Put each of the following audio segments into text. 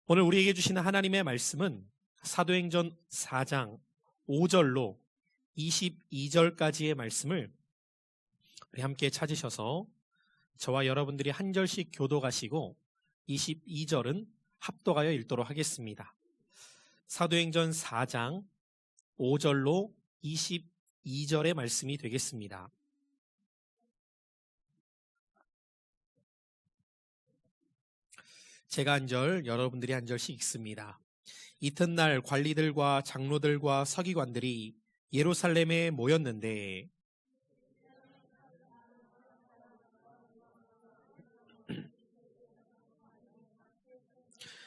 오늘 우리에게 주시는 하나님의 말씀은 사도행전 4장 5절로 22절까지의 말씀을 우리 함께 찾으셔서 저와 여러분들이 한 절씩 교독하시고 22절은 합독하여 읽도록 하겠습니다. 사도행전 4장 5절로 22절의 말씀이 되겠습니다. 제가 한 절, 여러분들이 한 절씩 읽습니다. 이튿날 관리들과 장로들과 서기관들이 예루살렘에 모였는데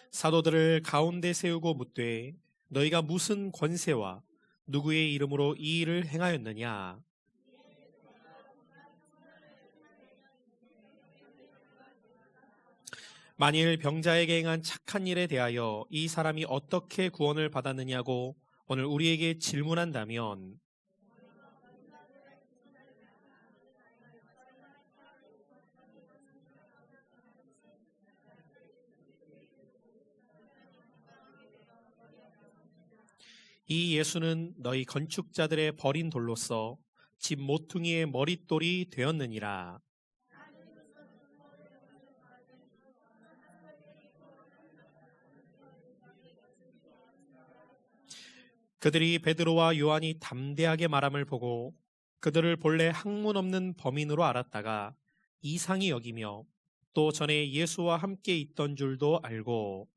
사도들을 가운데 세우고 묻되 너희가 무슨 권세와 누구의 이름으로 이 일을 행하였느냐? 만일 병자에게 행한 착한 일에 대하여 이 사람이 어떻게 구원을 받았느냐고 오늘 우리에게 질문한다면 이 예수는 너희 건축자들의 버린 돌로서 집 모퉁이의 머릿돌이 되었느니라. 그들이 베드로와 요한이 담대하게 말함을 보고 그들을 본래 학문 없는 범인으로 알았다가 이상히 여기며 또 전에 예수와 함께 있던 줄도 알고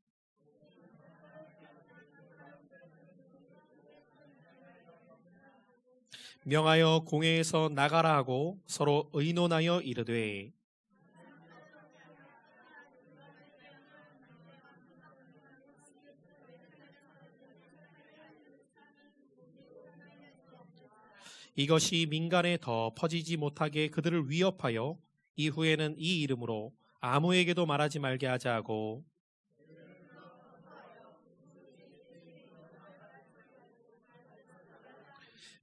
명하여 공회에서 나가라 하고 서로 의논하여 이르되 이것이 민간에 더 퍼지지 못하게 그들을 위협하여 이후에는 이 이름으로 아무에게도 말하지 말게 하자 하고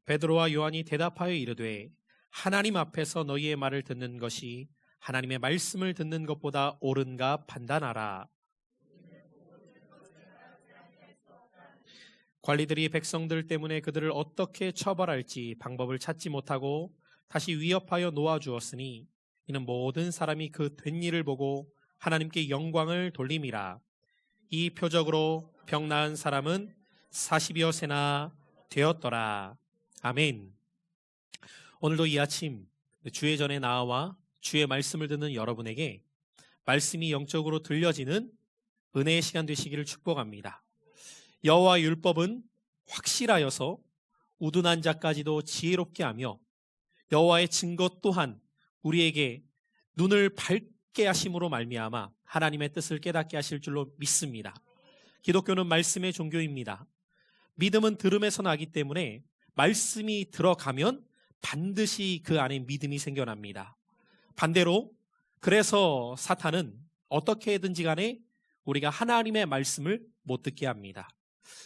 베드로와 요한이 대답하여 이르되 하나님 앞에서 너희의 말을 듣는 것이 하나님의 말씀을 듣는 것보다 옳은가 판단하라. 관리들이 백성들 때문에 그들을 어떻게 처벌할지 방법을 찾지 못하고 다시 위협하여 놓아주었으니 이는 모든 사람이 그 된 일을 보고 하나님께 영광을 돌림이라. 이 표적으로 병 나은 사람은 40여 세나 되었더라. 아멘. 오늘도 이 아침 주의 전에 나와 주의 말씀을 듣는 여러분에게 말씀이 영적으로 들려지는 은혜의 시간 되시기를 축복합니다. 여호와 율법은 확실하여서 우둔한 자까지도 지혜롭게 하며 여호와의 증거 또한 우리에게 눈을 밝게 하심으로 말미암아 하나님의 뜻을 깨닫게 하실 줄로 믿습니다. 기독교는 말씀의 종교입니다. 믿음은 들음에서 나기 때문에 말씀이 들어가면 반드시 그 안에 믿음이 생겨납니다. 반대로 그래서 사탄은 어떻게 해든지 간에 우리가 하나님의 말씀을 못 듣게 합니다.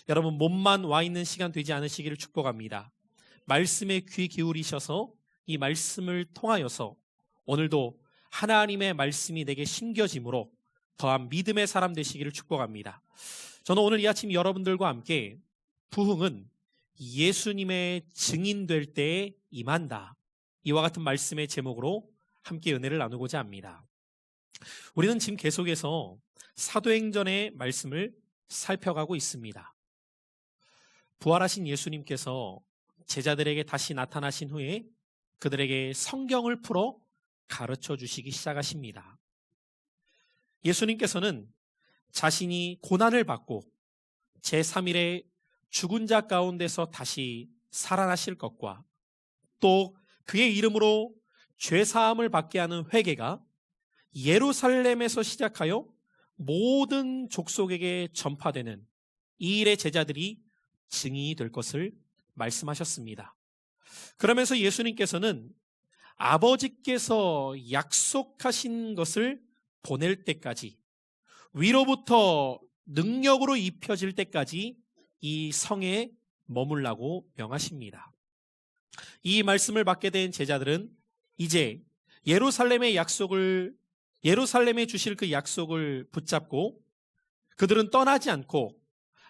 여러분 몸만 와 있는 시간 되지 않으시기를 축복합니다. 말씀에 귀 기울이셔서 이 말씀을 통하여서 오늘도 하나님의 말씀이 내게 심겨짐으로 더한 믿음의 사람 되시기를 축복합니다. 저는 오늘 이 아침 여러분들과 함께 부흥은 예수님의 증인될 때에 임한다. 이와 같은 말씀의 제목으로 함께 은혜를 나누고자 합니다. 우리는 지금 계속해서 사도행전의 말씀을 살펴가고 있습니다. 부활하신 예수님께서 제자들에게 다시 나타나신 후에 그들에게 성경을 풀어 가르쳐 주시기 시작하십니다. 예수님께서는 자신이 고난을 받고 제3일에 죽은 자 가운데서 다시 살아나실 것과 또 그의 이름으로 죄사함을 받게 하는 회개가 예루살렘에서 시작하여 모든 족속에게 전파되는 이 일의 제자들이 증인이 될 것을 말씀하셨습니다. 그러면서 예수님께서는 아버지께서 약속하신 것을 보낼 때까지 위로부터 능력으로 입혀질 때까지 이 성에 머물라고 명하십니다. 이 말씀을 받게 된 제자들은 이제 예루살렘에 주실 그 약속을 붙잡고 그들은 떠나지 않고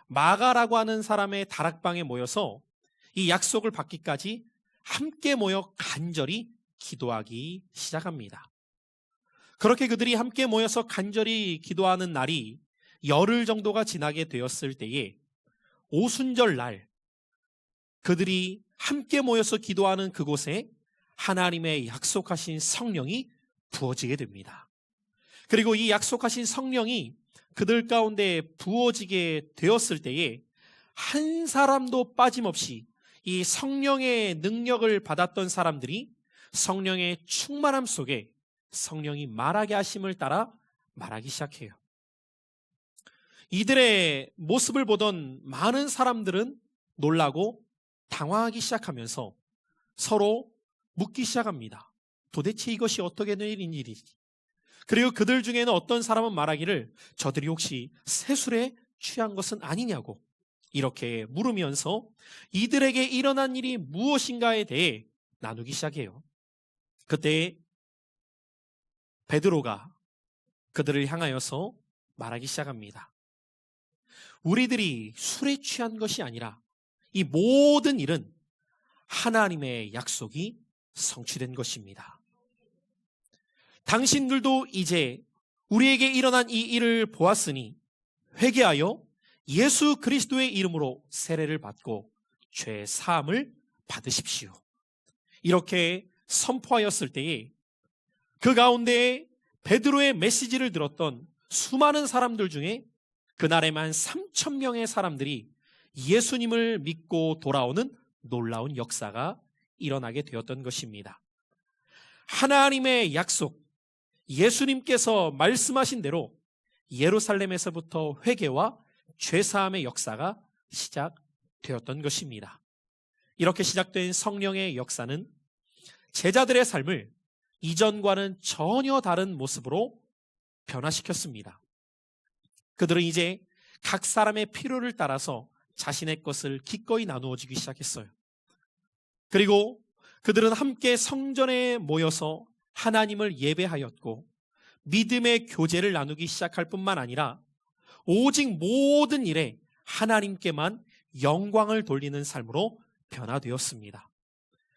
마가라고 하는 사람의 다락방에 모여서 이 약속을 받기까지 함께 모여 간절히 기도하기 시작합니다. 그렇게 그들이 함께 모여서 간절히 기도하는 날이 열흘 정도가 지나게 되었을 때에 오순절 날 그들이 함께 모여서 기도하는 그곳에 하나님의 약속하신 성령이 부어지게 됩니다. 그리고 이 약속하신 성령이 그들 가운데 부어지게 되었을 때에 한 사람도 빠짐없이 이 성령의 능력을 받았던 사람들이 성령의 충만함 속에 성령이 말하게 하심을 따라 말하기 시작해요. 이들의 모습을 보던 많은 사람들은 놀라고 당황하기 시작하면서 서로 묻기 시작합니다. 도대체 이것이 어떻게 된 일인지. 그리고 그들 중에는 어떤 사람은 말하기를 저들이 혹시 세술에 취한 것은 아니냐고 이렇게 물으면서 이들에게 일어난 일이 무엇인가에 대해 나누기 시작해요. 그때 베드로가 그들을 향하여서 말하기 시작합니다. 우리들이 술에 취한 것이 아니라 이 모든 일은 하나님의 약속이 성취된 것입니다. 당신들도 이제 우리에게 일어난 이 일을 보았으니 회개하여 예수 그리스도의 이름으로 세례를 받고 죄 사함을 받으십시오. 이렇게 선포하였을 때에 그 가운데 베드로의 메시지를 들었던 수많은 사람들 중에 그날에만 3,000명의 사람들이 예수님을 믿고 돌아오는 놀라운 역사가 일어나게 되었던 것입니다. 하나님의 약속, 예수님께서 말씀하신 대로 예루살렘에서부터 회개와 죄사함의 역사가 시작되었던 것입니다. 이렇게 시작된 성령의 역사는 제자들의 삶을 이전과는 전혀 다른 모습으로 변화시켰습니다. 그들은 이제 각 사람의 필요를 따라서 자신의 것을 기꺼이 나누어지기 시작했어요. 그리고 그들은 함께 성전에 모여서 하나님을 예배하였고 믿음의 교제를 나누기 시작할 뿐만 아니라 오직 모든 일에 하나님께만 영광을 돌리는 삶으로 변화되었습니다.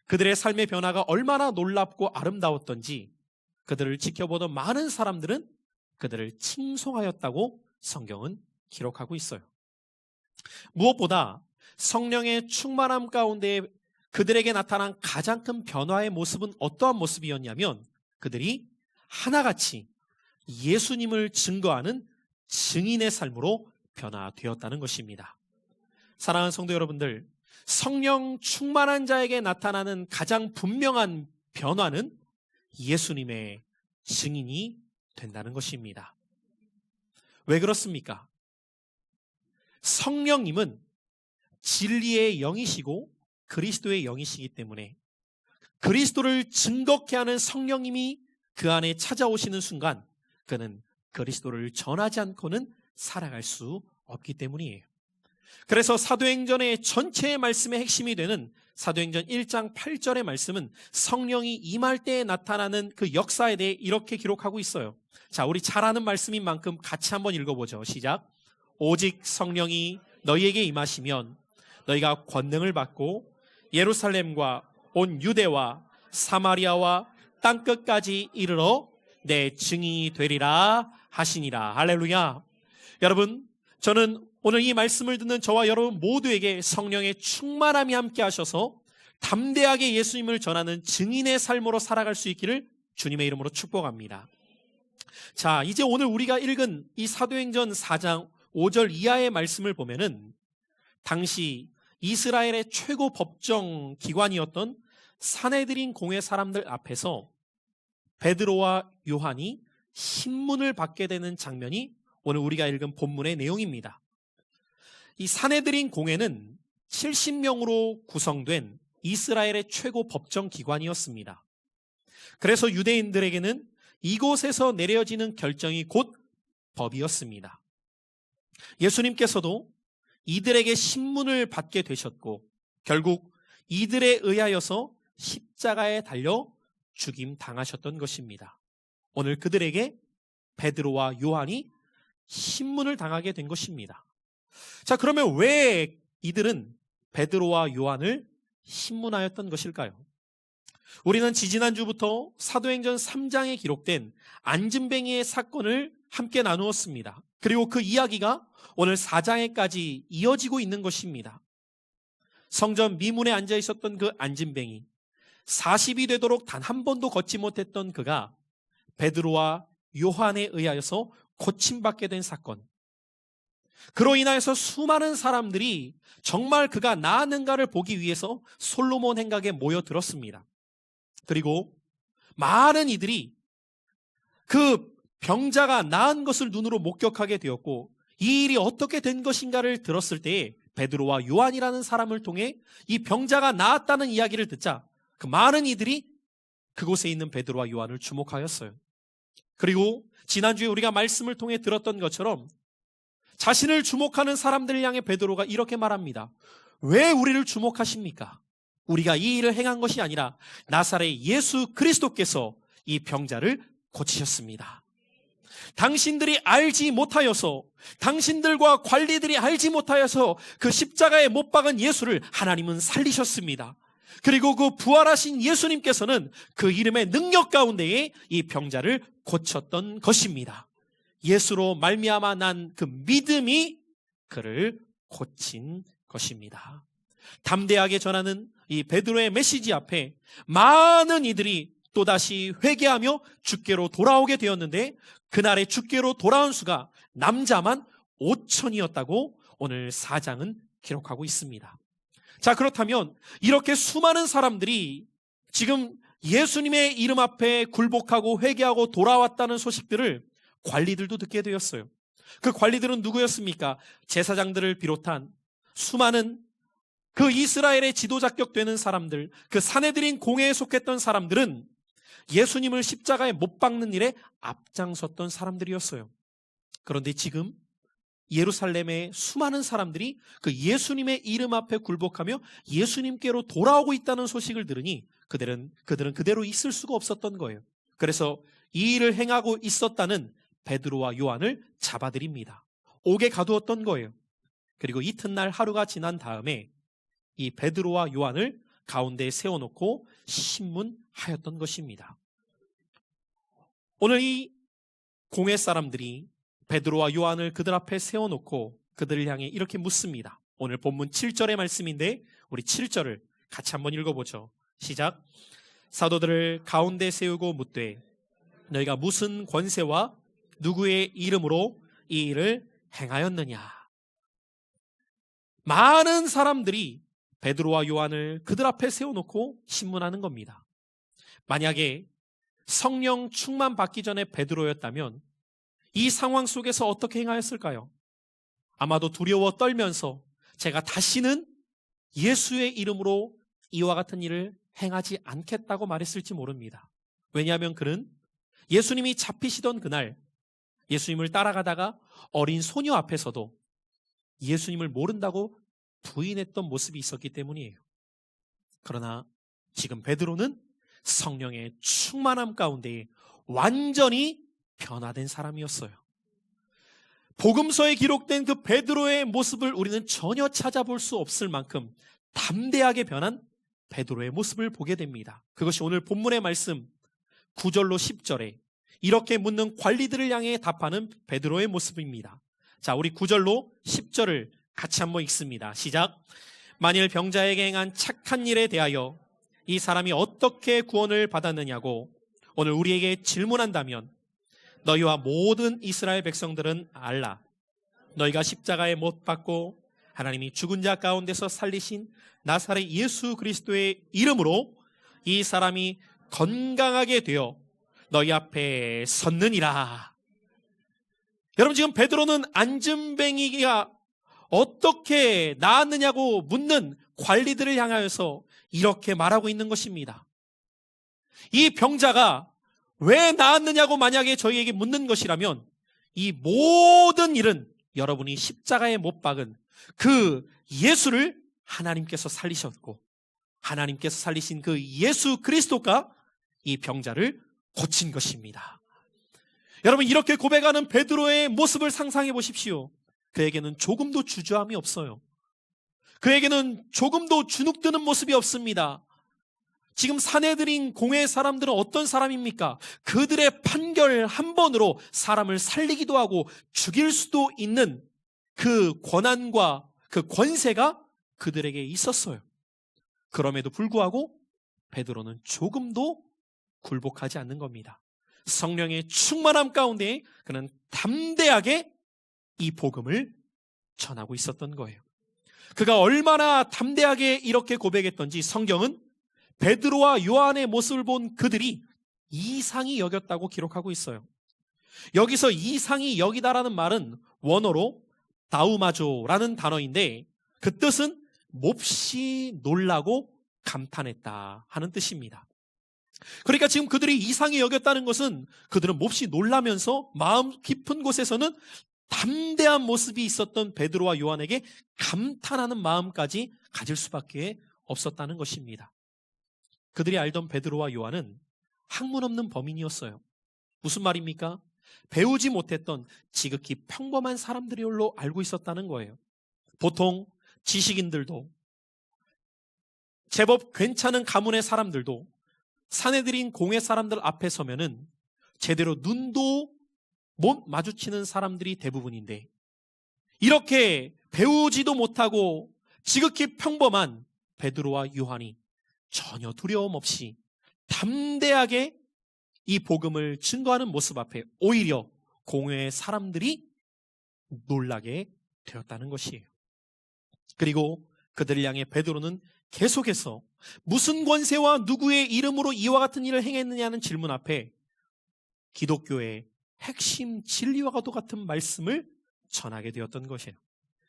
그들의 삶의 변화가 얼마나 놀랍고 아름다웠던지 그들을 지켜보던 많은 사람들은 그들을 칭송하였다고 성경은 기록하고 있어요. 무엇보다 성령의 충만함 가운데 그들에게 나타난 가장 큰 변화의 모습은 어떠한 모습이었냐면 그들이 하나같이 예수님을 증거하는 증인의 삶으로 변화되었다는 것입니다. 사랑하는 성도 여러분들, 성령 충만한 자에게 나타나는 가장 분명한 변화는 예수님의 증인이 된다는 것입니다. 왜 그렇습니까? 성령님은 진리의 영이시고 그리스도의 영이시기 때문에 그리스도를 증거케 하는 성령님이 그 안에 찾아오시는 순간 그는 그리스도를 전하지 않고는 살아갈 수 없기 때문이에요. 그래서 사도행전의 전체의 말씀의 핵심이 되는 사도행전 1장 8절의 말씀은 성령이 임할 때에 나타나는 그 역사에 대해 이렇게 기록하고 있어요. 자, 우리 잘 아는 말씀인 만큼 같이 한번 읽어보죠. 시작. 오직 성령이 너희에게 임하시면 너희가 권능을 받고 예루살렘과 온 유대와 사마리아와 땅끝까지 이르러 내 증인이 되리라 하시니라. 할렐루야. 여러분, 저는 오늘 이 말씀을 듣는 저와 여러분 모두에게 성령의 충만함이 함께 하셔서 담대하게 예수님을 전하는 증인의 삶으로 살아갈 수 있기를 주님의 이름으로 축복합니다. 자, 이제 오늘 우리가 읽은 이 사도행전 4장 5절 이하의 말씀을 보면은 당시 이스라엘의 최고 법정 기관이었던 산헤드린 공회 사람들 앞에서 베드로와 요한이 신문을 받게 되는 장면이 오늘 우리가 읽은 본문의 내용입니다. 이 산헤드린 공회는 70명으로 구성된 이스라엘의 최고 법정 기관이었습니다. 그래서 유대인들에게는 이곳에서 내려지는 결정이 곧 법이었습니다. 예수님께서도 이들에게 신문을 받게 되셨고 결국 이들에 의하여서 십자가에 달려 죽임 당하셨던 것입니다. 오늘 그들에게 베드로와 요한이 신문을 당하게 된 것입니다. 자, 그러면 왜 이들은 베드로와 요한을 신문하였던 것일까요? 우리는 지지난주부터 사도행전 3장에 기록된 안진뱅이의 사건을 함께 나누었습니다. 그리고 그 이야기가 오늘 4장에까지 이어지고 있는 것입니다. 성전 미문에 앉아 있었던 그 안진뱅이, 40이 되도록 단 한 번도 걷지 못했던 그가 베드로와 요한에 의하여서 고침받게 된 사건. 그로 인하여서 수많은 사람들이 정말 그가 나았는가를 보기 위해서 솔로몬 행각에 모여들었습니다. 그리고 많은 이들이 그 병자가 나은 것을 눈으로 목격하게 되었고, 이 일이 어떻게 된 것인가를 들었을 때에 베드로와 요한이라는 사람을 통해 이 병자가 나았다는 이야기를 듣자 그 많은 이들이 그곳에 있는 베드로와 요한을 주목하였어요. 그리고 지난주에 우리가 말씀을 통해 들었던 것처럼 자신을 주목하는 사람들을 향해 베드로가 이렇게 말합니다. 왜 우리를 주목하십니까? 우리가 이 일을 행한 것이 아니라 나사렛 예수 그리스도께서 이 병자를 고치셨습니다. 당신들이 알지 못하여서, 당신들과 관리들이 알지 못하여서 그 십자가에 못 박은 예수를 하나님은 살리셨습니다. 그리고 그 부활하신 예수님께서는 그 이름의 능력 가운데에 이 병자를 고쳤던 것입니다. 예수로 말미암아 난 그 믿음이 그를 고친 것입니다. 담대하게 전하는 이 베드로의 메시지 앞에 많은 이들이 또다시 회개하며 주께로 돌아오게 되었는데, 그날에 주께로 돌아온 수가 남자만 5천이었다고 오늘 4장은 기록하고 있습니다. 자, 그렇다면 이렇게 수많은 사람들이 지금 예수님의 이름 앞에 굴복하고 회개하고 돌아왔다는 소식들을 관리들도 듣게 되었어요. 그 관리들은 누구였습니까? 제사장들을 비롯한 수많은 그 이스라엘의 지도자격 되는 사람들, 그 산헤드린 공회에 속했던 사람들은 예수님을 십자가에 못 박는 일에 앞장섰던 사람들이었어요. 그런데 지금 예루살렘의 수많은 사람들이 그 예수님의 이름 앞에 굴복하며 예수님께로 돌아오고 있다는 소식을 들으니 그들은 그대로 있을 수가 없었던 거예요. 그래서 이 일을 행하고 있었다는 베드로와 요한을 잡아들입니다. 옥에 가두었던 거예요. 그리고 이튿날 하루가 지난 다음에 이 베드로와 요한을 가운데에 세워놓고 신문하였던 것입니다. 오늘 이 공회 사람들이 베드로와 요한을 그들 앞에 세워놓고 그들을 향해 이렇게 묻습니다. 오늘 본문 7절의 말씀인데 우리 7절을 같이 한번 읽어보죠. 시작. 사도들을 가운데 세우고 묻되 너희가 무슨 권세와 누구의 이름으로 이 일을 행하였느냐. 많은 사람들이 베드로와 요한을 그들 앞에 세워놓고 신문하는 겁니다. 만약에 성령 충만 받기 전에 베드로였다면 이 상황 속에서 어떻게 행하였을까요? 아마도 두려워 떨면서 제가 다시는 예수의 이름으로 이와 같은 일을 행하지 않겠다고 말했을지 모릅니다. 왜냐하면 그는 예수님이 잡히시던 그날 예수님을 따라가다가 어린 소녀 앞에서도 예수님을 모른다고 부인했던 모습이 있었기 때문이에요. 그러나 지금 베드로는 성령의 충만함 가운데 완전히 변화된 사람이었어요. 복음서에 기록된 그 베드로의 모습을 우리는 전혀 찾아볼 수 없을 만큼 담대하게 변한 베드로의 모습을 보게 됩니다. 그것이 오늘 본문의 말씀 9절로 10절에 이렇게 묻는 관리들을 향해 답하는 베드로의 모습입니다. 자, 우리 9절로 10절을 같이 한번 읽습니다. 시작. 만일 병자에게 행한 착한 일에 대하여 이 사람이 어떻게 구원을 받았느냐고 오늘 우리에게 질문한다면 너희와 모든 이스라엘 백성들은 알라. 너희가 십자가에 못 박고 하나님이 죽은 자 가운데서 살리신 나사렛 예수 그리스도의 이름으로 이 사람이 건강하게 되어 너희 앞에 섰느니라. 여러분, 지금 베드로는 안진뱅이가 어떻게 나았느냐고 묻는 관리들을 향하여서 이렇게 말하고 있는 것입니다. 이 병자가 왜 나았느냐고 만약에 저희에게 묻는 것이라면 이 모든 일은 여러분이 십자가에 못 박은 그 예수를 하나님께서 살리셨고 하나님께서 살리신 그 예수 그리스도가 이 병자를 고친 것입니다. 여러분, 이렇게 고백하는 베드로의 모습을 상상해 보십시오. 그에게는 조금도 주저함이 없어요. 그에게는 조금도 주눅드는 모습이 없습니다. 지금 산헤드린 공회의 사람들은 어떤 사람입니까? 그들의 판결 한 번으로 사람을 살리기도 하고 죽일 수도 있는 그 권한과 그 권세가 그들에게 있었어요. 그럼에도 불구하고 베드로는 조금도 굴복하지 않는 겁니다. 성령의 충만함 가운데 그는 담대하게 이 복음을 전하고 있었던 거예요. 그가 얼마나 담대하게 이렇게 고백했던지 성경은 베드로와 요한의 모습을 본 그들이 이상히 여겼다고 기록하고 있어요. 여기서 이상히 여기다라는 말은 원어로 다우마조라는 단어인데 그 뜻은 몹시 놀라고 감탄했다 하는 뜻입니다. 그러니까 지금 그들이 이상히 여겼다는 것은 그들은 몹시 놀라면서 마음 깊은 곳에서는 담대한 모습이 있었던 베드로와 요한에게 감탄하는 마음까지 가질 수밖에 없었다는 것입니다. 그들이 알던 베드로와 요한은 학문 없는 범인이었어요. 무슨 말입니까? 배우지 못했던 지극히 평범한 사람들이로 알고 있었다는 거예요. 보통 지식인들도 제법 괜찮은 가문의 사람들도 산헤드린 공회 사람들 앞에 서면은 제대로 눈도 못 마주치는 사람들이 대부분인데, 이렇게 배우지도 못하고 지극히 평범한 베드로와 요한이 전혀 두려움 없이 담대하게 이 복음을 증거하는 모습 앞에 오히려 공회의 사람들이 놀라게 되었다는 것이에요. 그리고 그들을 향해 베드로는 계속해서 무슨 권세와 누구의 이름으로 이와 같은 일을 행했느냐는 질문 앞에 기독교의 핵심 진리와 같은 말씀을 전하게 되었던 것이에요.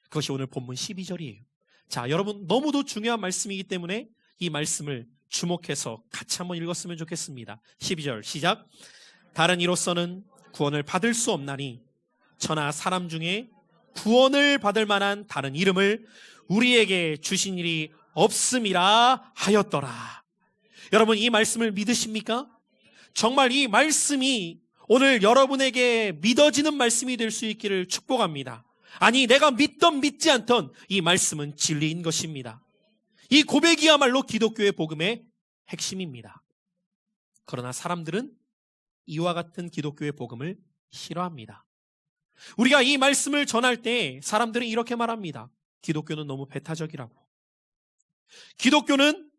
그것이 오늘 본문 12절이에요. 자, 여러분, 너무도 중요한 말씀이기 때문에 이 말씀을 주목해서 같이 한번 읽었으면 좋겠습니다. 12절 시작. 다른 이로서는 구원을 받을 수 없나니 저나 사람 중에 구원을 받을 만한 다른 이름을 우리에게 주신 일이 없음이라 하였더라. 여러분, 이 말씀을 믿으십니까? 정말 이 말씀이 오늘 여러분에게 믿어지는 말씀이 될 수 있기를 축복합니다. 아니, 내가 믿던 믿지 않던 이 말씀은 진리인 것입니다. 이 고백이야말로 기독교의 복음의 핵심입니다. 그러나 사람들은 이와 같은 기독교의 복음을 싫어합니다. 우리가 이 말씀을 전할 때 사람들은 이렇게 말합니다. 기독교는 너무 배타적이라고. 기독교는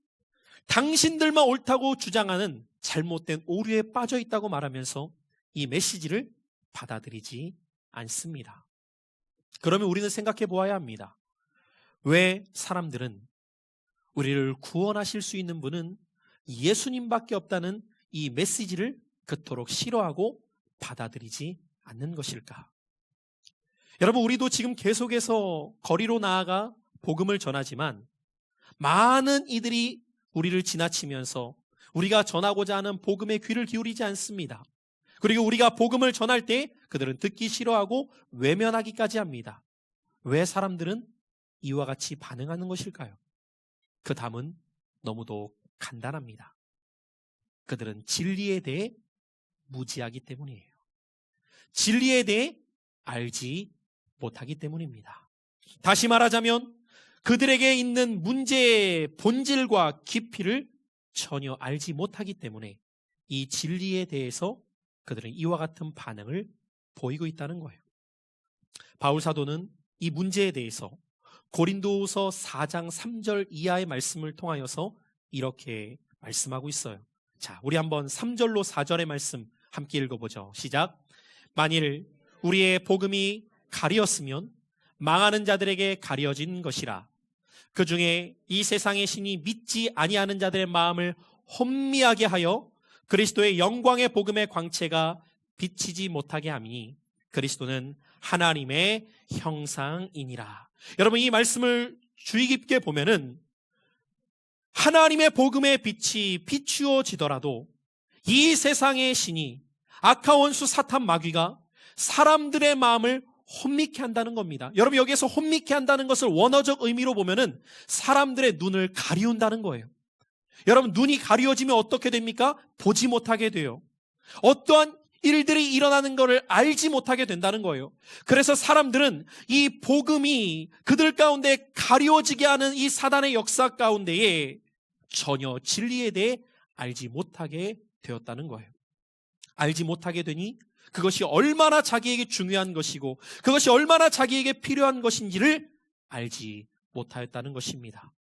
당신들만 옳다고 주장하는 잘못된 오류에 빠져 있다고 말하면서 이 메시지를 받아들이지 않습니다. 그러면 우리는 생각해 보아야 합니다. 왜 사람들은 우리를 구원하실 수 있는 분은 예수님밖에 없다는 이 메시지를 그토록 싫어하고 받아들이지 않는 것일까? 여러분, 우리도 지금 계속해서 거리로 나아가 복음을 전하지만 많은 이들이 우리를 지나치면서 우리가 전하고자 하는 복음에 귀를 기울이지 않습니다. 그리고 우리가 복음을 전할 때 그들은 듣기 싫어하고 외면하기까지 합니다. 왜 사람들은 이와 같이 반응하는 것일까요? 그 답은 너무도 간단합니다. 그들은 진리에 대해 무지하기 때문이에요. 진리에 대해 알지 못하기 때문입니다. 다시 말하자면 그들에게 있는 문제의 본질과 깊이를 전혀 알지 못하기 때문에 이 진리에 대해서 그들은 이와 같은 반응을 보이고 있다는 거예요. 바울 사도는 이 문제에 대해서 고린도후서 4장 3절 이하의 말씀을 통하여서 이렇게 말씀하고 있어요. 자, 우리 한번 3절로 4절의 말씀 함께 읽어보죠. 시작. 만일 우리의 복음이 가리었으면 망하는 자들에게 가려진 것이라. 그 중에 이 세상의 신이 믿지 아니하는 자들의 마음을 혼미하게 하여 그리스도의 영광의 복음의 광채가 비치지 못하게 함이니 그리스도는 하나님의 형상이니라. 여러분, 이 말씀을 주의 깊게 보면은 하나님의 복음의 빛이 비추어지더라도 이 세상의 신이 악한 원수 사탄 마귀가 사람들의 마음을 혼미케 한다는 겁니다. 여러분, 여기에서 혼미케 한다는 것을 원어적 의미로 보면은 사람들의 눈을 가리운다는 거예요. 여러분, 눈이 가리워지면 어떻게 됩니까? 보지 못하게 돼요. 어떠한 일들이 일어나는 것을 알지 못하게 된다는 거예요. 그래서 사람들은 이 복음이 그들 가운데 가려지게 하는 이 사단의 역사 가운데에 전혀 진리에 대해 알지 못하게 되었다는 거예요. 알지 못하게 되니 그것이 얼마나 자기에게 중요한 것이고 그것이 얼마나 자기에게 필요한 것인지를 알지 못하였다는 것입니다.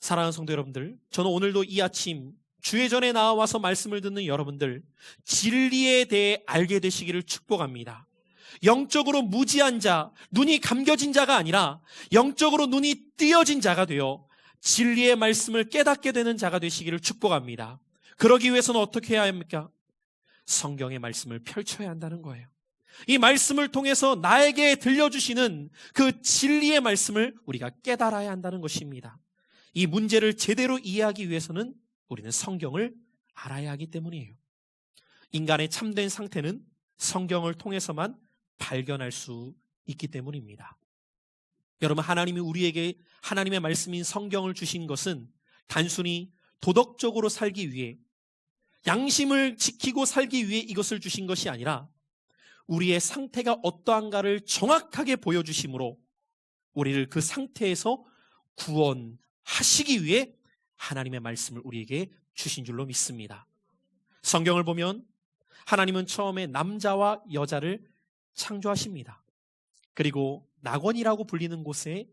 사랑하는 성도 여러분들, 저는 오늘도 이 아침 주회전에 나와서 말씀을 듣는 여러분들, 진리에 대해 알게 되시기를 축복합니다. 영적으로 무지한 자, 눈이 감겨진 자가 아니라 영적으로 눈이 띄어진 자가 되어 진리의 말씀을 깨닫게 되는 자가 되시기를 축복합니다. 그러기 위해서는 어떻게 해야 합니까? 성경의 말씀을 펼쳐야 한다는 거예요. 이 말씀을 통해서 나에게 들려주시는 그 진리의 말씀을 우리가 깨달아야 한다는 것입니다. 이 문제를 제대로 이해하기 위해서는 우리는 성경을 알아야 하기 때문이에요. 인간의 참된 상태는 성경을 통해서만 발견할 수 있기 때문입니다. 여러분, 하나님이 우리에게 하나님의 말씀인 성경을 주신 것은 단순히 도덕적으로 살기 위해, 양심을 지키고 살기 위해 이것을 주신 것이 아니라 우리의 상태가 어떠한가를 정확하게 보여주심으로 우리를 그 상태에서 구원하시기 위해 하나님의 말씀을 우리에게 주신 줄로 믿습니다. 성경을 보면 하나님은 처음에 남자와 여자를 창조하십니다. 그리고 낙원이라고 불리는 곳에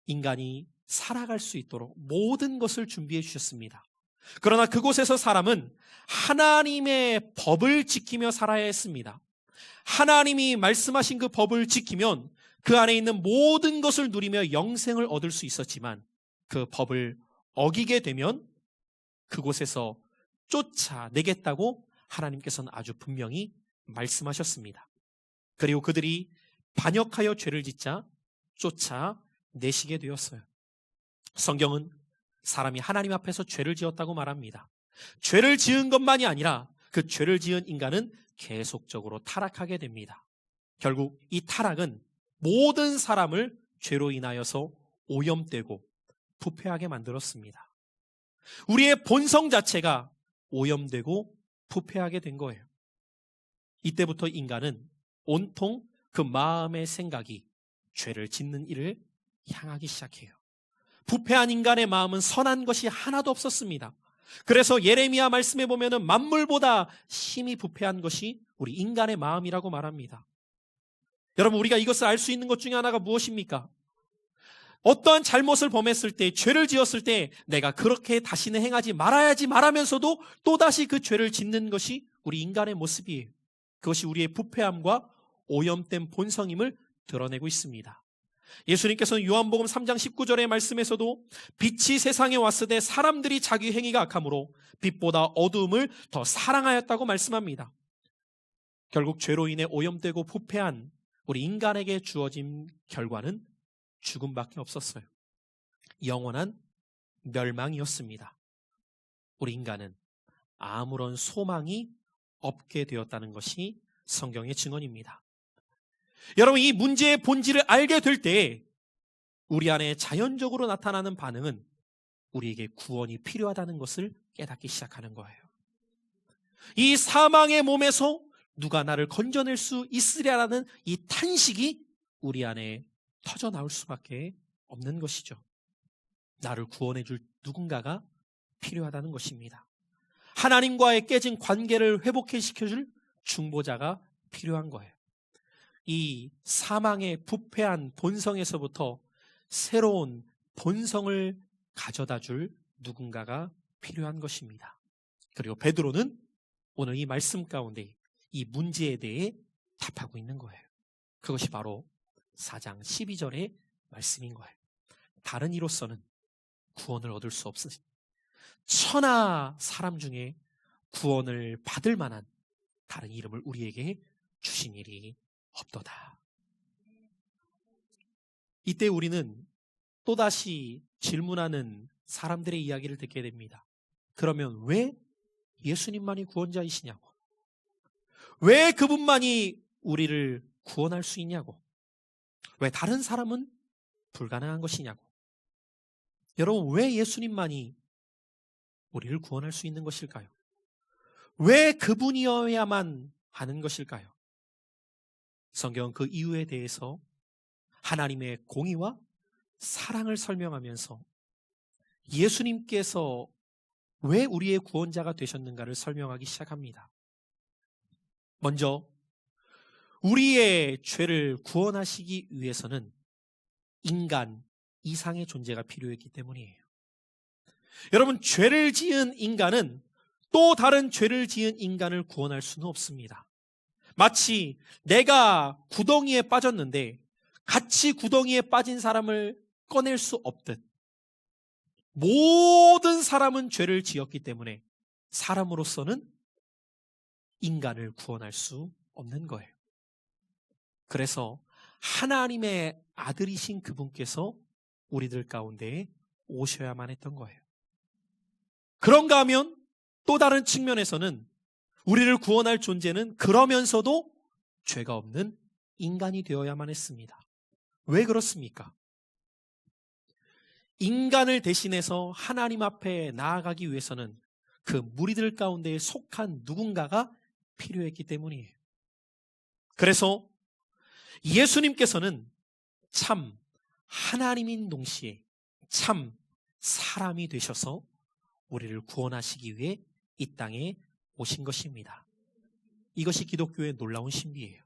인간이 살아갈 수 있도록 모든 것을 준비해 주셨습니다. 그러나 그곳에서 사람은 하나님의 법을 지키며 살아야 했습니다. 하나님이 말씀하신 그 법을 지키면 그 안에 있는 모든 것을 누리며 영생을 얻을 수 있었지만 그 법을 어기게 되면 그곳에서 쫓아내겠다고 하나님께서는 아주 분명히 말씀하셨습니다. 그리고 그들이 반역하여 죄를 짓자 쫓아내시게 되었어요. 성경은 사람이 하나님 앞에서 죄를 지었다고 말합니다. 죄를 지은 것만이 아니라 그 죄를 지은 인간은 계속적으로 타락하게 됩니다. 결국 이 타락은 모든 사람을 죄로 인하여서 오염되고 부패하게 만들었습니다. 우리의 본성 자체가 오염되고 부패하게 된 거예요. 이때부터 인간은 온통 그 마음의 생각이 죄를 짓는 일을 향하기 시작해요. 부패한 인간의 마음은 선한 것이 하나도 없었습니다. 그래서 예레미야 말씀에 보면은 만물보다 심히 부패한 것이 우리 인간의 마음이라고 말합니다. 여러분, 우리가 이것을 알 수 있는 것 중에 하나가 무엇입니까? 어떠한 잘못을 범했을 때, 죄를 지었을 때 내가 그렇게 다시는 행하지 말아야지 말하면서도 또다시 그 죄를 짓는 것이 우리 인간의 모습이에요. 그것이 우리의 부패함과 오염된 본성임을 드러내고 있습니다. 예수님께서는 요한복음 3장 19절의 말씀에서도 빛이 세상에 왔으되 사람들이 자기 행위가 악함으로 빛보다 어두움을 더 사랑하였다고 말씀합니다. 결국 죄로 인해 오염되고 부패한 우리 인간에게 주어진 결과는 죽음밖에 없었어요. 영원한 멸망이었습니다. 우리 인간은 아무런 소망이 없게 되었다는 것이 성경의 증언입니다. 여러분, 이 문제의 본질을 알게 될 때 우리 안에 자연적으로 나타나는 반응은 우리에게 구원이 필요하다는 것을 깨닫기 시작하는 거예요. 이 사망의 몸에서 누가 나를 건져낼 수 있으랴라는 이 탄식이 우리 안에 터져 나올 수밖에 없는 것이죠. 나를 구원해 줄 누군가가 필요하다는 것입니다. 하나님과의 깨진 관계를 회복시켜줄 중보자가 필요한 거예요. 이 사망의 부패한 본성에서부터 새로운 본성을 가져다 줄 누군가가 필요한 것입니다. 그리고 베드로는 오늘 이 말씀 가운데 이 문제에 대해 답하고 있는 거예요. 그것이 바로 4장 12절의 말씀인 거예요. 다른 이로서는 구원을 얻을 수 없으니 천하 사람 중에 구원을 받을 만한 다른 이름을 우리에게 주신 일이 없도다. 이때 우리는 또다시 질문하는 사람들의 이야기를 듣게 됩니다. 그러면 왜 예수님만이 구원자이시냐고, 왜 그분만이 우리를 구원할 수 있냐고, 왜 다른 사람은 불가능한 것이냐고, 여러분, 왜 예수님만이 우리를 구원할 수 있는 것일까요? 왜 그분이어야만 하는 것일까요? 성경은 그 이유에 대해서 하나님의 공의와 사랑을 설명하면서 예수님께서 왜 우리의 구원자가 되셨는가를 설명하기 시작합니다. 먼저 우리의 죄를 구원하시기 위해서는 인간 이상의 존재가 필요했기 때문이에요. 여러분, 죄를 지은 인간은 또 다른 죄를 지은 인간을 구원할 수는 없습니다. 마치 내가 구덩이에 빠졌는데 같이 구덩이에 빠진 사람을 꺼낼 수 없듯 모든 사람은 죄를 지었기 때문에 사람으로서는 인간을 구원할 수 없는 거예요. 그래서 하나님의 아들이신 그분께서 우리들 가운데 오셔야만 했던 거예요. 그런가 하면 또 다른 측면에서는 우리를 구원할 존재는 그러면서도 죄가 없는 인간이 되어야만 했습니다. 왜 그렇습니까? 인간을 대신해서 하나님 앞에 나아가기 위해서는 그 무리들 가운데 속한 누군가가 필요했기 때문이에요. 그래서 예수님께서는 참 하나님인 동시에 참 사람이 되셔서 우리를 구원하시기 위해 이 땅에 오신 것입니다. 이것이 기독교의 놀라운 신비예요.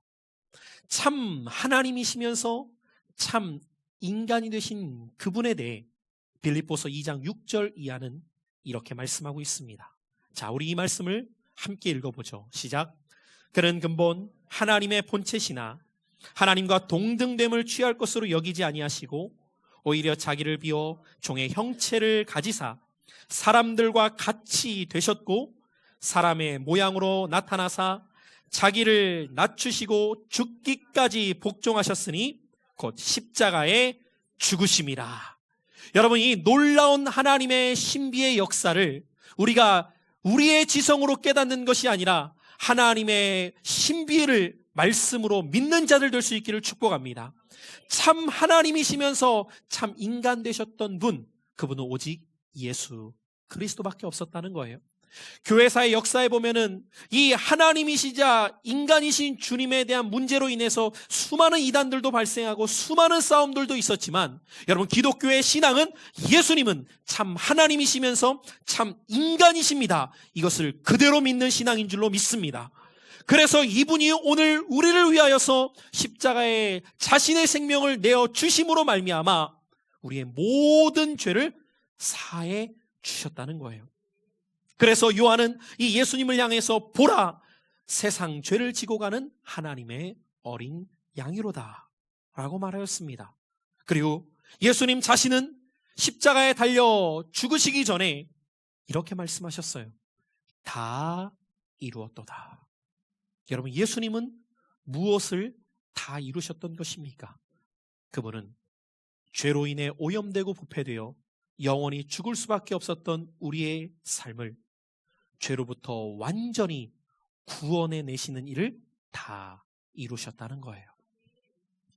참 하나님이시면서 참 인간이 되신 그분에 대해 빌립보서 2장 6절 이하는 이렇게 말씀하고 있습니다. 자, 우리 이 말씀을 함께 읽어보죠. 시작. 그는 근본 하나님의 본체시나 하나님과 동등됨을 취할 것으로 여기지 아니하시고 오히려 자기를 비워 종의 형체를 가지사 사람들과 같이 되셨고 사람의 모양으로 나타나사 자기를 낮추시고 죽기까지 복종하셨으니 곧 십자가에 죽으심이라. 여러분, 이 놀라운 하나님의 신비의 역사를 우리가 우리의 지성으로 깨닫는 것이 아니라 하나님의 신비를 말씀으로 믿는 자들 될 수 있기를 축복합니다. 참 하나님이시면서 참 인간 되셨던 분, 그분은 오직 예수 그리스도밖에 없었다는 거예요. 교회사의 역사에 보면은 이 하나님이시자 인간이신 주님에 대한 문제로 인해서 수많은 이단들도 발생하고 수많은 싸움들도 있었지만, 여러분, 기독교의 신앙은 예수님은 참 하나님이시면서 참 인간이십니다. 이것을 그대로 믿는 신앙인 줄로 믿습니다. 그래서 이분이 오늘 우리를 위하여서 십자가에 자신의 생명을 내어 주심으로 말미암아 우리의 모든 죄를 사해 주셨다는 거예요. 그래서 요한은 이 예수님을 향해서 보라, 세상 죄를 지고 가는 하나님의 어린 양이로다 라고 말하였습니다. 그리고 예수님 자신은 십자가에 달려 죽으시기 전에 이렇게 말씀하셨어요. 다 이루었도다. 여러분, 예수님은 무엇을 다 이루셨던 것입니까? 그분은 죄로 인해 오염되고 부패되어 영원히 죽을 수밖에 없었던 우리의 삶을 죄로부터 완전히 구원해 내시는 일을 다 이루셨다는 거예요.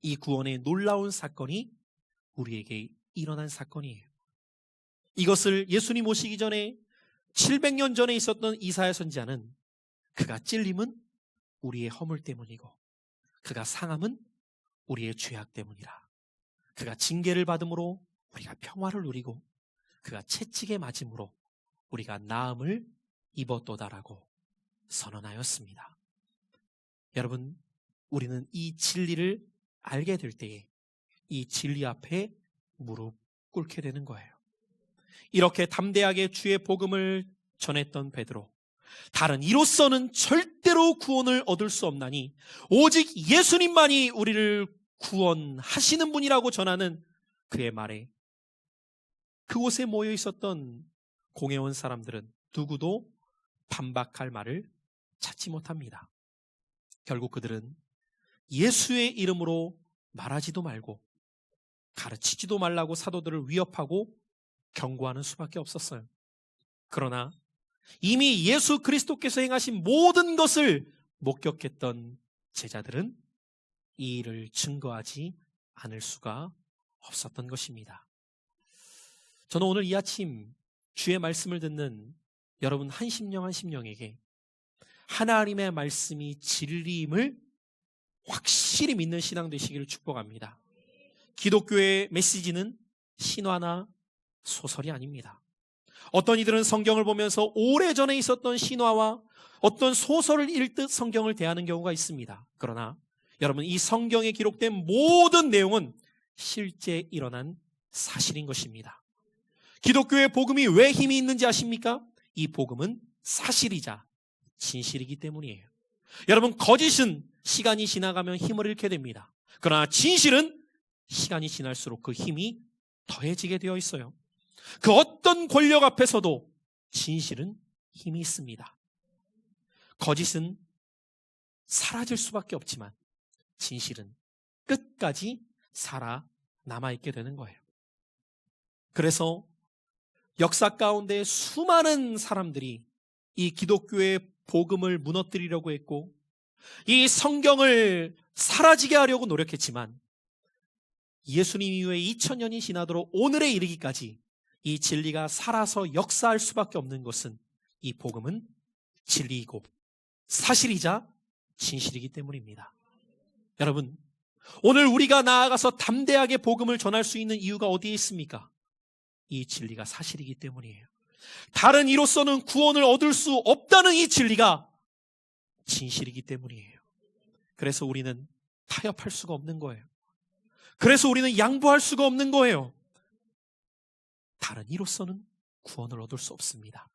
이 구원의 놀라운 사건이 우리에게 일어난 사건이에요. 이것을 예수님 오시기 전에 700년 전에 있었던 이사야 선지자는 그가 찔림은 우리의 허물 때문이고 그가 상함은 우리의 죄악 때문이라. 그가 징계를 받음으로 우리가 평화를 누리고 그가 채찍에 맞음으로 우리가 나음을 입었도다라고 선언하였습니다. 여러분, 우리는 이 진리를 알게 될 때에 이 진리 앞에 무릎 꿇게 되는 거예요. 이렇게 담대하게 주의 복음을 전했던 베드로, 다른 이로서는 절대로 구원을 얻을 수 없나니 오직 예수님만이 우리를 구원하시는 분이라고 전하는 그의 말에 그곳에 모여 있었던 공회원 사람들은 누구도 반박할 말을 찾지 못합니다. 결국 그들은 예수의 이름으로 말하지도 말고 가르치지도 말라고 사도들을 위협하고 경고하는 수밖에 없었어요. 그러나 이미 예수 그리스도께서 행하신 모든 것을 목격했던 제자들은 이 일을 증거하지 않을 수가 없었던 것입니다. 저는 오늘 이 아침 주의 말씀을 듣는 여러분 한 심령 한 심령에게 하나님의 말씀이 진리임을 확실히 믿는 신앙 되시기를 축복합니다. 기독교의 메시지는 신화나 소설이 아닙니다. 어떤 이들은 성경을 보면서 오래전에 있었던 신화와 어떤 소설을 읽듯 성경을 대하는 경우가 있습니다. 그러나 여러분, 이 성경에 기록된 모든 내용은 실제 일어난 사실인 것입니다. 기독교의 복음이 왜 힘이 있는지 아십니까? 이 복음은 사실이자 진실이기 때문이에요. 여러분, 거짓은 시간이 지나가면 힘을 잃게 됩니다. 그러나 진실은 시간이 지날수록 그 힘이 더해지게 되어 있어요. 그 어떤 권력 앞에서도 진실은 힘이 있습니다. 거짓은 사라질 수밖에 없지만 진실은 끝까지 살아남아있게 되는 거예요. 그래서 역사 가운데 수많은 사람들이 이 기독교의 복음을 무너뜨리려고 했고 이 성경을 사라지게 하려고 노력했지만 예수님 이후에 2000년이 지나도록 오늘에 이르기까지 이 진리가 살아서 역사할 수밖에 없는 것은 이 복음은 진리이고 사실이자 진실이기 때문입니다. 여러분, 오늘 우리가 나아가서 담대하게 복음을 전할 수 있는 이유가 어디에 있습니까? 이 진리가 사실이기 때문이에요. 다른 이로서는 구원을 얻을 수 없다는 이 진리가 진실이기 때문이에요. 그래서 우리는 타협할 수가 없는 거예요. 그래서 우리는 양보할 수가 없는 거예요. 다른 이로서는 구원을 얻을 수 없습니다.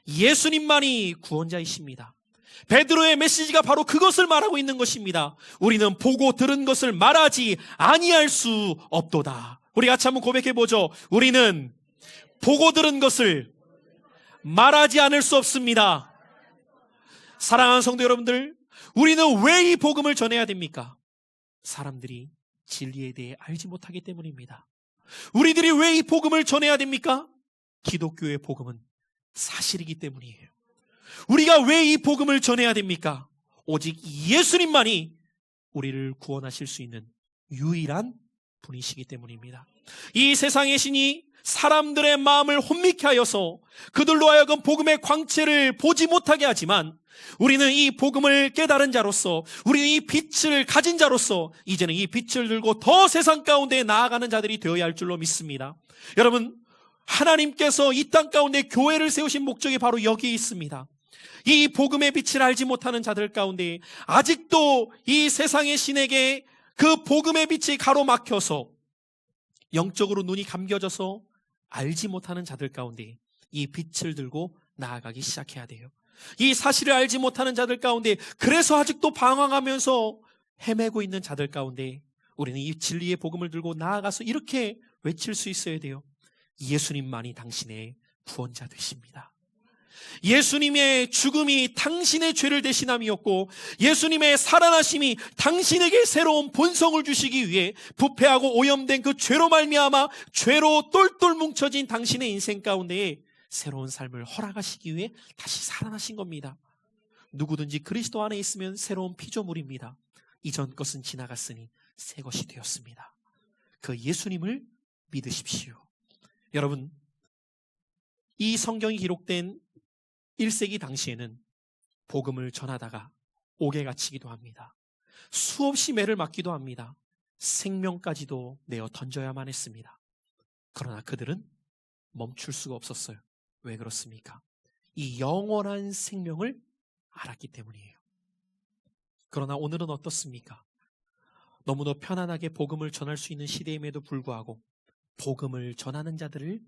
예수님만이 구원자이십니다. 베드로의 메시지가 바로 그것을 말하고 있는 것입니다. 우리는 보고 들은 것을 말하지 아니할 수 없도다. 우리 같이 한번 고백해보죠. 우리는 보고 들은 것을 말하지 않을 수 없습니다. 사랑하는 성도 여러분들, 우리는 왜 이 복음을 전해야 됩니까? 사람들이 진리에 대해 알지 못하기 때문입니다. 우리들이 왜 이 복음을 전해야 됩니까? 기독교의 복음은 사실이기 때문이에요. 우리가 왜 이 복음을 전해야 됩니까? 오직 예수님만이 우리를 구원하실 수 있는 유일한 분이시기 때문입니다. 이 세상의 신이 사람들의 마음을 혼미케 하여서 그들로 하여금 복음의 광채를 보지 못하게 하지만 우리는 이 복음을 깨달은 자로서, 우리는 이 빛을 가진 자로서 이제는 이 빛을 들고 더 세상 가운데 나아가는 자들이 되어야 할 줄로 믿습니다. 여러분, 하나님께서 이 땅 가운데 교회를 세우신 목적이 바로 여기에 있습니다. 이 복음의 빛을 알지 못하는 자들 가운데 아직도 이 세상의 신에게 그 복음의 빛이 가로막혀서 영적으로 눈이 감겨져서 알지 못하는 자들 가운데 이 빛을 들고 나아가기 시작해야 돼요. 이 사실을 알지 못하는 자들 가운데, 그래서 아직도 방황하면서 헤매고 있는 자들 가운데 우리는 이 진리의 복음을 들고 나아가서 이렇게 외칠 수 있어야 돼요. 예수님만이 당신의 구원자 되십니다. 예수님의 죽음이 당신의 죄를 대신함이었고 예수님의 살아나심이 당신에게 새로운 본성을 주시기 위해 부패하고 오염된 그 죄로 말미암아 죄로 똘똘 뭉쳐진 당신의 인생 가운데에 새로운 삶을 허락하시기 위해 다시 살아나신 겁니다. 누구든지 그리스도 안에 있으면 새로운 피조물입니다. 이전 것은 지나갔으니 새 것이 되었습니다. 그 예수님을 믿으십시오. 여러분, 이 성경이 기록된 1세기 당시에는 복음을 전하다가 옥에 갇히기도 합니다. 수없이 매를 맞기도 합니다. 생명까지도 내어 던져야만 했습니다. 그러나 그들은 멈출 수가 없었어요. 왜 그렇습니까? 이 영원한 생명을 알았기 때문이에요. 그러나 오늘은 어떻습니까? 너무도 편안하게 복음을 전할 수 있는 시대임에도 불구하고 복음을 전하는 자들을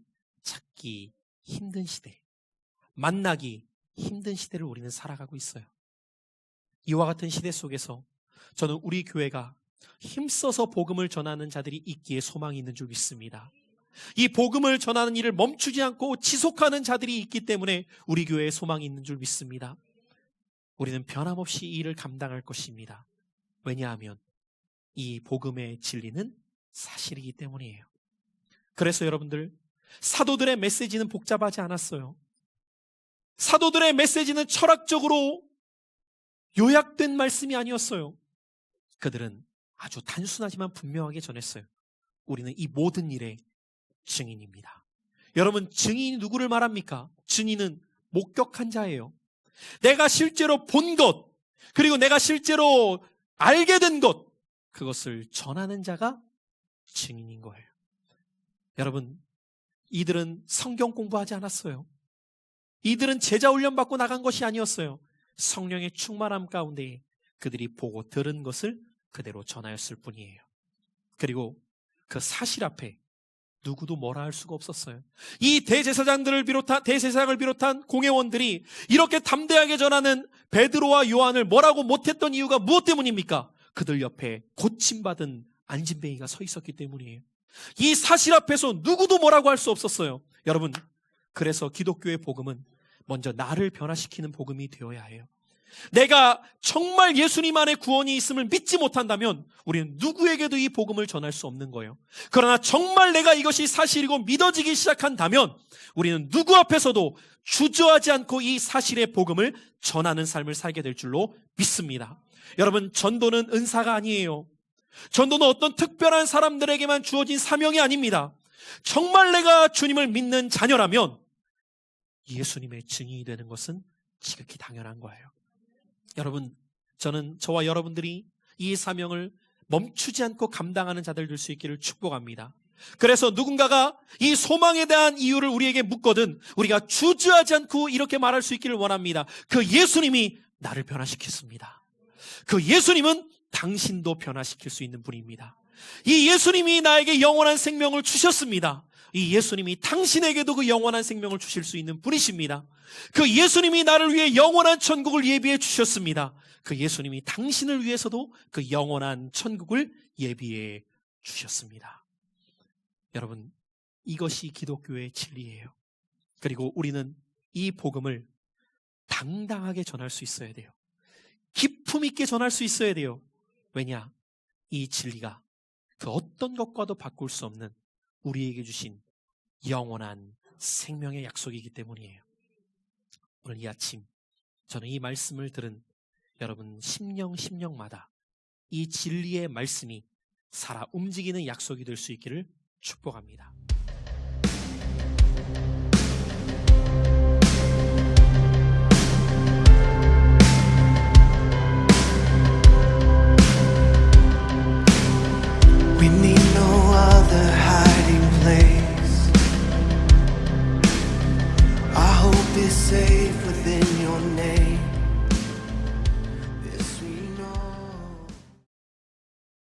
찾기 힘든 시대, 만나기 힘든 시대를 우리는 살아가고 있어요. 이와 같은 시대 속에서 저는 우리 교회가 힘써서 복음을 전하는 자들이 있기에 소망이 있는 줄 믿습니다. 이 복음을 전하는 일을 멈추지 않고 지속하는 자들이 있기 때문에 우리 교회에 소망이 있는 줄 믿습니다. 우리는 변함없이 이 일을 감당할 것입니다. 왜냐하면 이 복음의 진리는 사실이기 때문이에요. 그래서 여러분들, 사도들의 메시지는 복잡하지 않았어요. 사도들의 메시지는 철학적으로 요약된 말씀이 아니었어요. 그들은 아주 단순하지만 분명하게 전했어요. 우리는 이 모든 일의 증인입니다. 여러분, 증인이 누구를 말합니까? 증인은 목격한 자예요. 내가 실제로 본 것, 그리고 내가 실제로 알게 된 것, 그것을 전하는 자가 증인인 거예요. 여러분, 이들은 성경 공부하지 않았어요. 이들은 제자 훈련 받고 나간 것이 아니었어요. 성령의 충만함 가운데 그들이 보고 들은 것을 그대로 전하였을 뿐이에요. 그리고 그 사실 앞에 누구도 뭐라 할 수가 없었어요. 이 대제사장을 비롯한 공회원들이 이렇게 담대하게 전하는 베드로와 요한을 뭐라고 못했던 이유가 무엇 때문입니까? 그들 옆에 고침받은 안진뱅이가 서 있었기 때문이에요. 이 사실 앞에서 누구도 뭐라고 할 수 없었어요. 여러분, 그래서 기독교의 복음은 먼저 나를 변화시키는 복음이 되어야 해요. 내가 정말 예수님 안에 구원이 있음을 믿지 못한다면 우리는 누구에게도 이 복음을 전할 수 없는 거예요. 그러나 정말 내가 이것이 사실이고 믿어지기 시작한다면 우리는 누구 앞에서도 주저하지 않고 이 사실의 복음을 전하는 삶을 살게 될 줄로 믿습니다. 여러분, 전도는 은사가 아니에요. 전도는 어떤 특별한 사람들에게만 주어진 사명이 아닙니다. 정말 내가 주님을 믿는 자녀라면 예수님의 증인이 되는 것은 지극히 당연한 거예요. 여러분, 저는 저와 여러분들이 이 사명을 멈추지 않고 감당하는 자들 될 수 있기를 축복합니다. 그래서 누군가가 이 소망에 대한 이유를 우리에게 묻거든 우리가 주저하지 않고 이렇게 말할 수 있기를 원합니다. 그 예수님이 나를 변화시켰습니다. 그 예수님은 당신도 변화시킬 수 있는 분입니다. 이 예수님이 나에게 영원한 생명을 주셨습니다. 이 예수님이 당신에게도 그 영원한 생명을 주실 수 있는 분이십니다. 그 예수님이 나를 위해 영원한 천국을 예비해 주셨습니다. 그 예수님이 당신을 위해서도 그 영원한 천국을 예비해 주셨습니다. 여러분, 이것이 기독교의 진리예요. 그리고 우리는 이 복음을 당당하게 전할 수 있어야 돼요. 기품 있게 전할 수 있어야 돼요. 왜냐? 이 진리가 그 어떤 것과도 바꿀 수 없는 우리에게 주신 영원한 생명의 약속이기 때문이에요. 오늘 이 아침 저는 이 말씀을 들은 여러분 심령마다 이 진리의 말씀이 살아 움직이는 약속이 될 수 있기를 축복합니다. We need no other hiding place. Our hope is safe within